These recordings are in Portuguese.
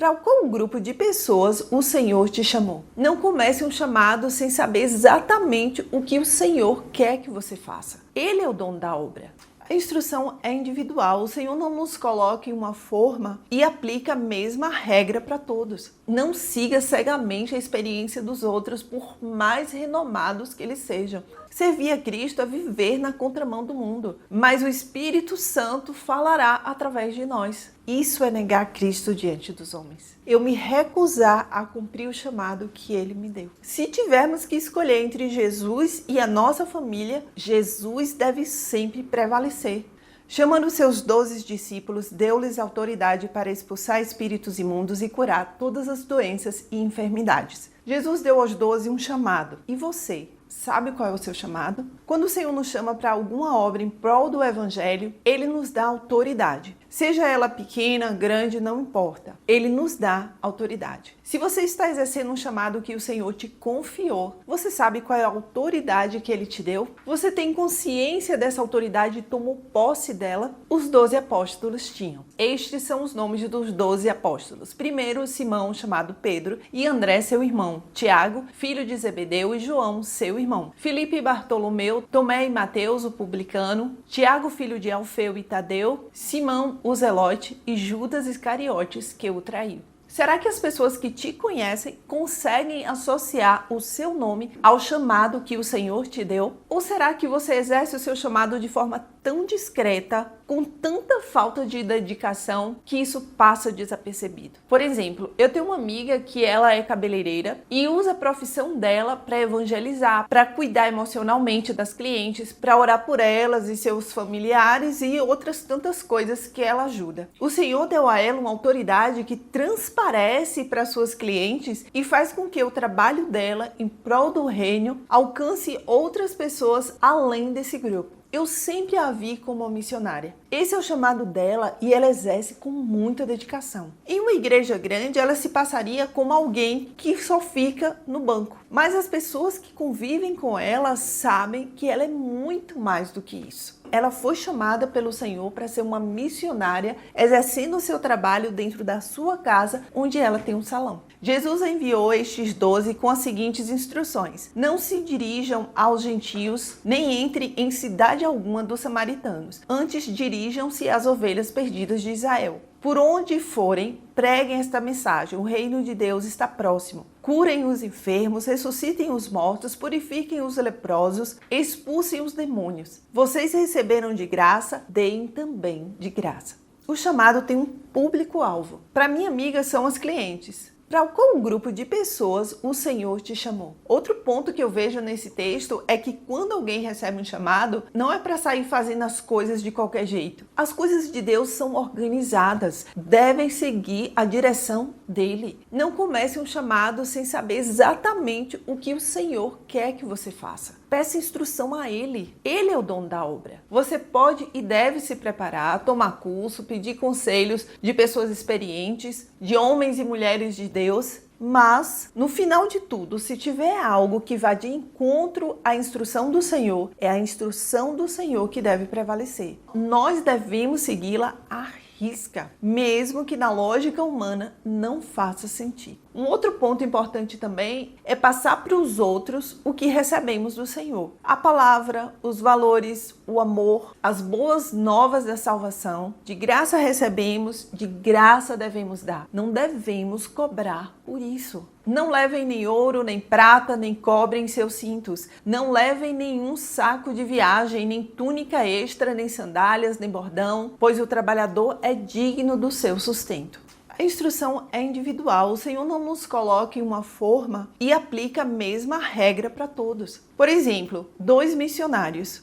Para qual grupo de pessoas o Senhor te chamou? Não comece um chamado sem saber exatamente o que o Senhor quer que você faça. Ele é o dono da obra. A instrução é individual, o Senhor não nos coloca em uma forma e aplica a mesma regra para todos. Não siga cegamente a experiência dos outros, por mais renomados que eles sejam. Servir a Cristo é viver na contramão do mundo, mas o Espírito Santo falará através de nós. Isso é negar Cristo diante dos homens. Eu me recusar a cumprir o chamado que Ele me deu. Se tivermos que escolher entre Jesus e a nossa família, Jesus deve sempre prevalecer. Chamando seus 12 discípulos, deu-lhes autoridade para expulsar espíritos imundos e curar todas as doenças e enfermidades. Jesus deu aos 12 um chamado. E você? Sabe qual é o seu chamado? Quando o Senhor nos chama para alguma obra em prol do Evangelho, Ele nos dá autoridade. Seja ela pequena, grande, não importa. Ele nos dá autoridade. Se você está exercendo um chamado que o Senhor te confiou, você sabe qual é a autoridade que Ele te deu? Você tem consciência dessa autoridade e tomou posse dela? Os 12 apóstolos tinham. Estes são os nomes dos 12 apóstolos. Primeiro, Simão, chamado Pedro, e André, seu irmão. Tiago, filho de Zebedeu, e João, seu irmão. Filipe e Bartolomeu, Tomé e Mateus, o publicano. Tiago, filho de Alfeu e Tadeu. Simão, o Zelote, e Judas Iscariotes, que o traiu. Será que as pessoas que te conhecem conseguem associar o seu nome ao chamado que o Senhor te deu? Ou será que você exerce o seu chamado de forma tão discreta, com tanta falta de dedicação, que isso passa desapercebido? Por exemplo, eu tenho uma amiga que ela é cabeleireira e usa a profissão dela para evangelizar, para cuidar emocionalmente das clientes, para orar por elas e seus familiares e outras tantas coisas que ela ajuda. O Senhor deu a ela uma autoridade que transparece para suas clientes e faz com que o trabalho dela em prol do reino alcance outras pessoas além desse grupo. Eu sempre a vi como uma missionária. Esse é o chamado dela e ela exerce com muita dedicação. Em uma igreja grande, ela se passaria como alguém que só fica no banco. Mas as pessoas que convivem com ela sabem que ela é muito mais do que isso. Ela foi chamada pelo Senhor para ser uma missionária, exercendo o seu trabalho dentro da sua casa, onde ela tem um salão. Jesus enviou estes 12 com as seguintes instruções: não se dirijam aos gentios, nem entre em cidade alguma dos samaritanos. Antes dirijam-se às ovelhas perdidas de Israel. Por onde forem, preguem esta mensagem: o reino de Deus está próximo. Curem os enfermos, ressuscitem os mortos, purifiquem os leprosos, expulsem os demônios. Vocês receberam de graça, deem também de graça. O chamado tem um público-alvo. Para minha amiga são as clientes. Para qual grupo de pessoas o Senhor te chamou? Outro ponto que eu vejo nesse texto é que quando alguém recebe um chamado, não é para sair fazendo as coisas de qualquer jeito. As coisas de Deus são organizadas, devem seguir a direção dele. Não comece um chamado sem saber exatamente o que o Senhor quer que você faça. Peça instrução a Ele. Ele é o dono da obra. Você pode e deve se preparar, tomar curso, pedir conselhos de pessoas experientes, de homens e mulheres de Deus. Mas, no final de tudo, se tiver algo que vá de encontro à instrução do Senhor, é a instrução do Senhor que deve prevalecer. Nós devemos segui-la à risca, mesmo que na lógica humana não faça sentido. Um outro ponto importante também é passar para os outros o que recebemos do Senhor. A palavra, os valores, o amor, as boas novas da salvação. De graça recebemos, de graça devemos dar. Não devemos cobrar por isso. Não levem nem ouro, nem prata, nem cobre em seus cintos. Não levem nenhum saco de viagem, nem túnica extra, nem sandálias, nem bordão, pois o trabalhador é digno do seu sustento. A instrução é individual, o Senhor não nos coloca em uma forma e aplica a mesma regra para todos. Por exemplo, 2 missionários.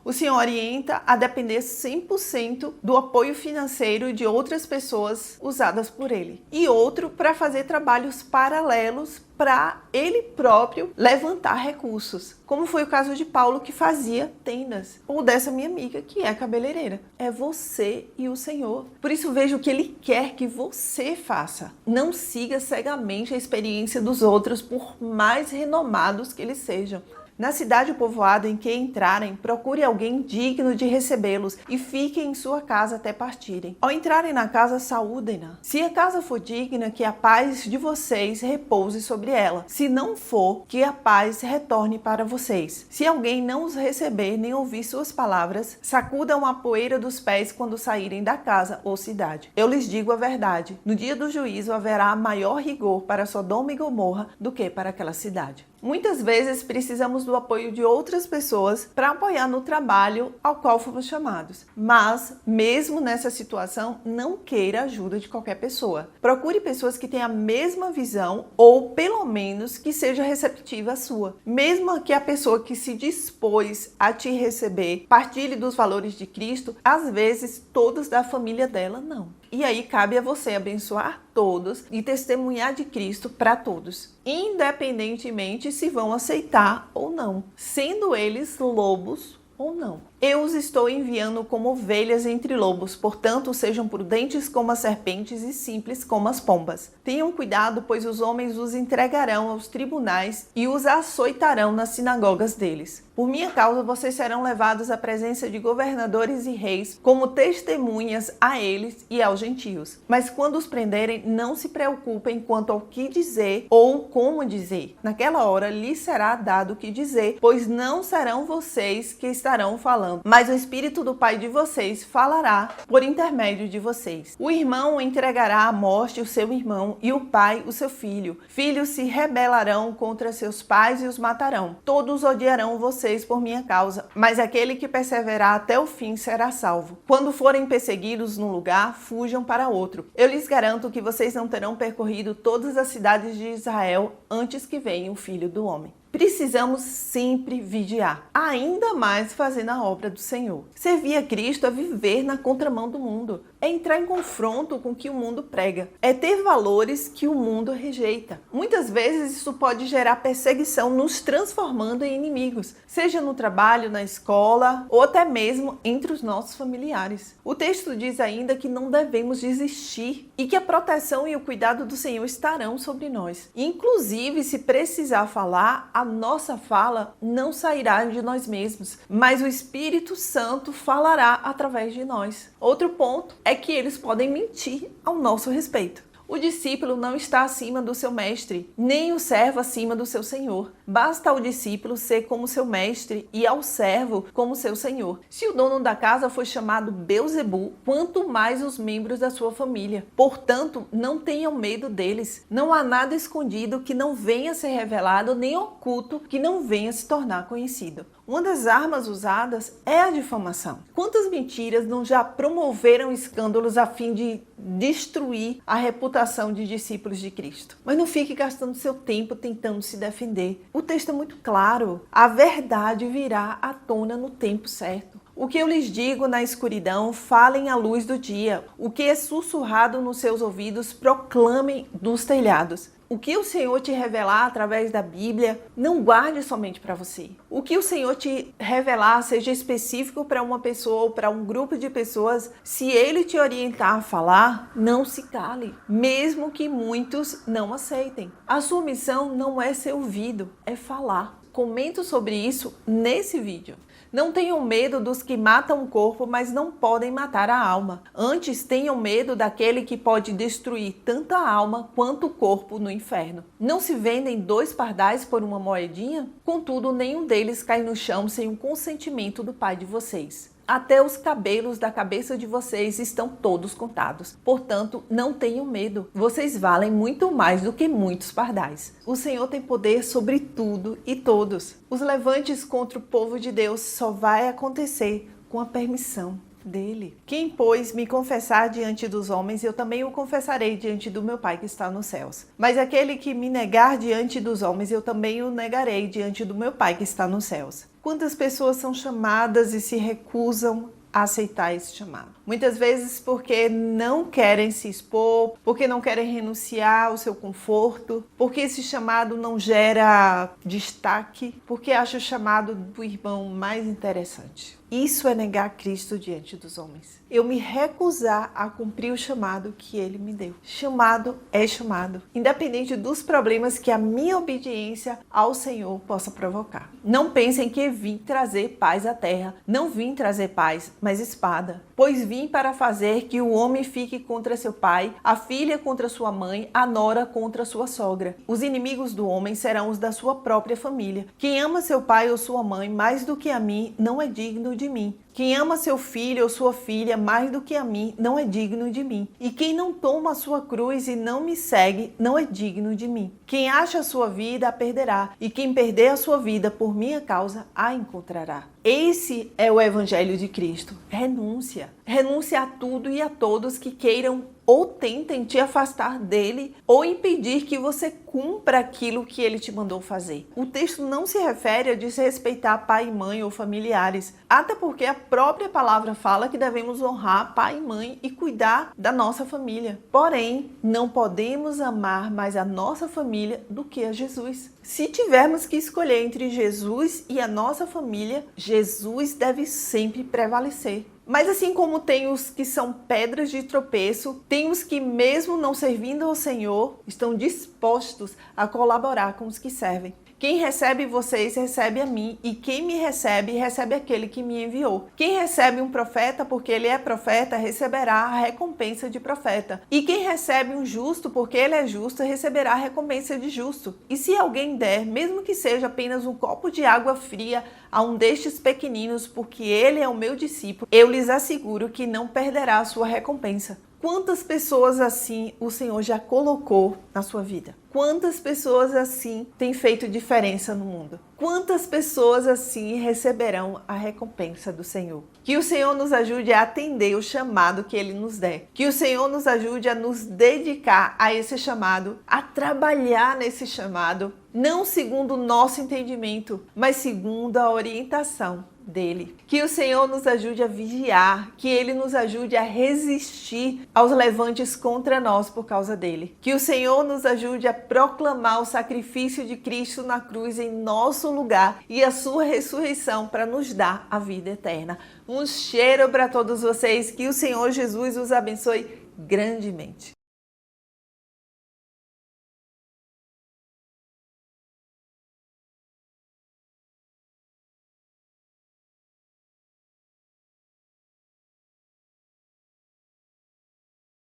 O Senhor orienta a depender 100% do apoio financeiro de outras pessoas usadas por ele. E outro para fazer trabalhos paralelos para ele próprio levantar recursos. Como foi o caso de Paulo, que fazia tendas. Ou dessa minha amiga, que é cabeleireira. É você e o Senhor. Por isso veja o que Ele quer que você faça. Não siga cegamente a experiência dos outros, por mais renomados que eles sejam. Na cidade ou povoado em que entrarem, procure alguém digno de recebê-los e fiquem em sua casa até partirem. Ao entrarem na casa, saúdem-na. Se a casa for digna, que a paz de vocês repouse sobre ela. Se não for, que a paz retorne para vocês. Se alguém não os receber nem ouvir suas palavras, sacudam a poeira dos pés quando saírem da casa ou cidade. Eu lhes digo a verdade, no dia do juízo haverá maior rigor para Sodoma e Gomorra do que para aquela cidade. Muitas vezes precisamos do apoio de outras pessoas para apoiar no trabalho ao qual fomos chamados. Mas, mesmo nessa situação, não queira a ajuda de qualquer pessoa. Procure pessoas que tenham a mesma visão ou, pelo menos, que seja receptiva à sua. Mesmo que a pessoa que se dispôs a te receber partilhe dos valores de Cristo, às vezes todos da família dela não. E aí cabe a você abençoar todos e testemunhar de Cristo para todos, independentemente se vão aceitar ou não, sendo eles lobos ou não. Eu os estou enviando como ovelhas entre lobos, portanto, sejam prudentes como as serpentes e simples como as pombas. Tenham cuidado, pois os homens os entregarão aos tribunais e os açoitarão nas sinagogas deles. Por minha causa, vocês serão levados à presença de governadores e reis, como testemunhas a eles e aos gentios. Mas quando os prenderem, não se preocupem quanto ao que dizer ou como dizer. Naquela hora lhes será dado o que dizer, pois não serão vocês que estarão falando, mas o Espírito do Pai de vocês falará por intermédio de vocês. O irmão entregará à morte o seu irmão e o pai o seu filho. Filhos se rebelarão contra seus pais e os matarão. Todos odiarão vocês por minha causa, mas aquele que perseverar até o fim será salvo. Quando forem perseguidos num lugar, fujam para outro. Eu lhes garanto que vocês não terão percorrido todas as cidades de Israel antes que venha o Filho do Homem. Precisamos sempre vigiar, ainda mais fazendo a obra do Senhor. Servir a Cristo é viver na contramão do mundo, é entrar em confronto com o que o mundo prega, é ter valores que o mundo rejeita. Muitas vezes isso pode gerar perseguição, nos transformando em inimigos, seja no trabalho, na escola ou até mesmo entre os nossos familiares. O texto diz ainda que não devemos desistir e que a proteção e o cuidado do Senhor estarão sobre nós. Inclusive, se precisar falar, a nossa fala não sairá de nós mesmos, mas o Espírito Santo falará através de nós. Outro ponto é que eles podem mentir ao nosso respeito. O discípulo não está acima do seu mestre, nem o servo acima do seu senhor. Basta ao discípulo ser como seu mestre e ao servo como seu senhor. Se o dono da casa foi chamado Beelzebu, quanto mais os membros da sua família. Portanto, não tenham medo deles. Não há nada escondido que não venha a ser revelado, nem oculto que não venha a se tornar conhecido. Uma das armas usadas é a difamação. Quantas mentiras não já promoveram escândalos a fim de destruir a reputação de discípulos de Cristo? Mas não fique gastando seu tempo tentando se defender. O texto é muito claro. A verdade virá à tona no tempo certo. O que eu lhes digo na escuridão, falem à luz do dia. O que é sussurrado nos seus ouvidos, proclamem dos telhados. O que o Senhor te revelar através da Bíblia, não guarde somente para você. O que o Senhor te revelar, seja específico para uma pessoa ou para um grupo de pessoas, se Ele te orientar a falar, não se cale, mesmo que muitos não aceitem. A sua missão não é ser ouvido, é falar. Comento sobre isso nesse vídeo. Não tenham medo dos que matam o corpo, mas não podem matar a alma. Antes, tenham medo daquele que pode destruir tanto a alma quanto o corpo no inferno. Não se vendem 2 pardais por uma moedinha? Contudo, nenhum deles cai no chão sem o consentimento do Pai de vocês. Até os cabelos da cabeça de vocês estão todos contados. Portanto, não tenham medo. Vocês valem muito mais do que muitos pardais. O Senhor tem poder sobre tudo e todos. Os levantes contra o povo de Deus só vai acontecer com a permissão dele. Quem, pois, me confessar diante dos homens, eu também o confessarei diante do meu Pai que está nos céus. Mas aquele que me negar diante dos homens, eu também o negarei diante do meu Pai que está nos céus. Quantas pessoas são chamadas e se recusam a aceitar esse chamado? Muitas vezes porque não querem se expor, porque não querem renunciar ao seu conforto, porque esse chamado não gera destaque, porque acha o chamado do irmão mais interessante. Isso é negar Cristo diante dos homens. Eu me recusar a cumprir o chamado que Ele me deu. Chamado é chamado, independente dos problemas que a minha obediência ao Senhor possa provocar. Não pensem que vim trazer paz à terra. Não vim trazer paz, mas espada. Pois vim para fazer que o homem fique contra seu pai, a filha contra sua mãe, a nora contra sua sogra. Os inimigos do homem serão os da sua própria família. Quem ama seu pai ou sua mãe mais do que a mim não é digno de mim. Quem ama seu filho ou sua filha mais do que a mim não é digno de mim. E quem não toma a sua cruz e não me segue não é digno de mim. Quem acha a sua vida a perderá, e quem perder a sua vida por minha causa a encontrará. Esse é o Evangelho de Cristo. Renúncia. Renúncia a tudo e a todos que queiram ou tentem te afastar dele ou impedir que você cumpra aquilo que ele te mandou fazer. O texto não se refere a desrespeitar pai e mãe ou familiares, até porque a própria palavra fala que devemos honrar pai e mãe e cuidar da nossa família. Porém, não podemos amar mais a nossa família do que a Jesus. Se tivermos que escolher entre Jesus e a nossa família, Jesus deve sempre prevalecer. Mas assim como tem os que são pedras de tropeço, tem os que, mesmo não servindo ao Senhor, estão dispostos a colaborar com os que servem. Quem recebe vocês, recebe a mim, e quem me recebe, recebe aquele que me enviou. Quem recebe um profeta, porque ele é profeta, receberá a recompensa de profeta. E quem recebe um justo, porque ele é justo, receberá a recompensa de justo. E se alguém der, mesmo que seja apenas um copo de água fria, a um destes pequeninos, porque ele é o meu discípulo, eu lhes asseguro que não perderá a sua recompensa. Quantas pessoas assim o Senhor já colocou na sua vida? Quantas pessoas assim têm feito diferença no mundo? Quantas pessoas assim receberão a recompensa do Senhor? Que o Senhor nos ajude a atender o chamado que Ele nos der. Que o Senhor nos ajude a nos dedicar a esse chamado, a trabalhar nesse chamado, não segundo o nosso entendimento, mas segundo a orientação dele. Que o Senhor nos ajude a vigiar, que Ele nos ajude a resistir aos levantes contra nós por causa dele. Que o Senhor nos ajude a proclamar o sacrifício de Cristo na cruz em nosso lugar e a sua ressurreição para nos dar a vida eterna. Um cheiro para todos vocês, que o Senhor Jesus os abençoe grandemente.